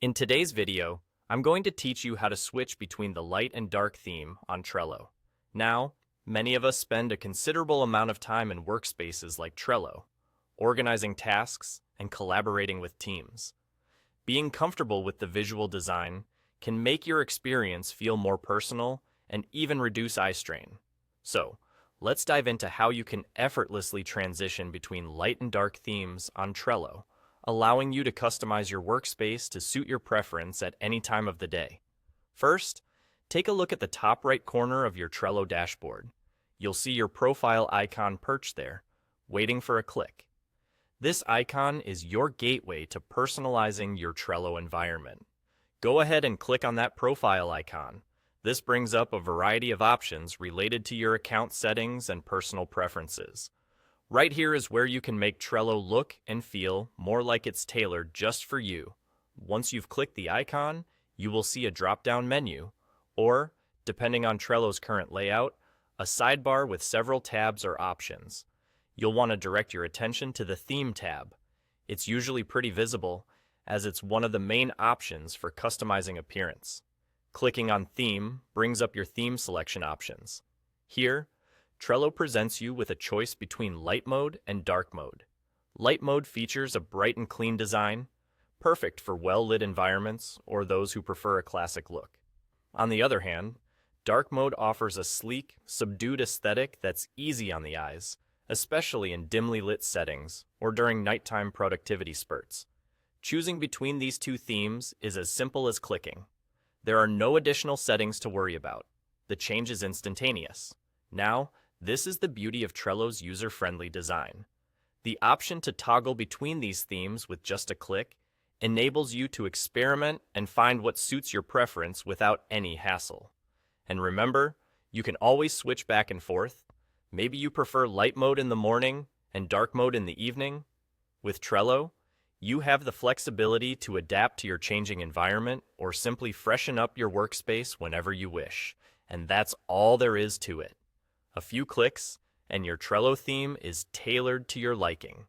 In today's video, I'm going to teach you how to switch between the light and dark theme on Trello. Now, many of us spend a considerable amount of time in workspaces like Trello, organizing tasks and collaborating with teams. Being comfortable with the visual design can make your experience feel more personal and even reduce eye strain. So, let's dive into how you can effortlessly transition between light and dark themes on Trello, allowing you to customize your workspace to suit your preference at any time of the day. First, take a look at the top right corner of your Trello dashboard. You'll see your profile icon perched there, waiting for a click. This icon is your gateway to personalizing your Trello environment. Go ahead and click on that profile icon. This brings up a variety of options related to your account settings and personal preferences. Right here is where you can make Trello look and feel more like it's tailored just for you. Once you've clicked the icon, you will see a drop-down menu, or, depending on Trello's current layout, a sidebar with several tabs or options. You'll want to direct your attention to the Theme tab. It's usually pretty visible, as it's one of the main options for customizing appearance. Clicking on Theme brings up your theme selection options. Here, Trello presents you with a choice between light mode and dark mode. Light mode features a bright and clean design, perfect for well-lit environments or those who prefer a classic look. On the other hand, dark mode offers a sleek, subdued aesthetic that's easy on the eyes, especially in dimly lit settings or during nighttime productivity spurts. Choosing between these two themes is as simple as clicking. There are no additional settings to worry about. The change is instantaneous. Now, this is the beauty of Trello's user-friendly design. The option to toggle between these themes with just a click enables you to experiment and find what suits your preference without any hassle. And remember, you can always switch back and forth. Maybe you prefer light mode in the morning and dark mode in the evening. With Trello, you have the flexibility to adapt to your changing environment or simply freshen up your workspace whenever you wish. And that's all there is to it. A few clicks, and your Trello theme is tailored to your liking.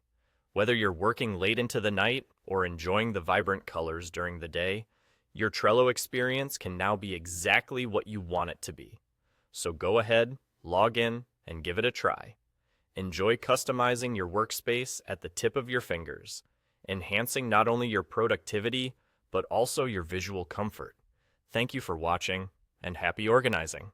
Whether you're working late into the night or enjoying the vibrant colors during the day, your Trello experience can now be exactly what you want it to be. So go ahead, log in, and give it a try. Enjoy customizing your workspace at the tip of your fingers, enhancing not only your productivity, but also your visual comfort. Thank you for watching, and happy organizing.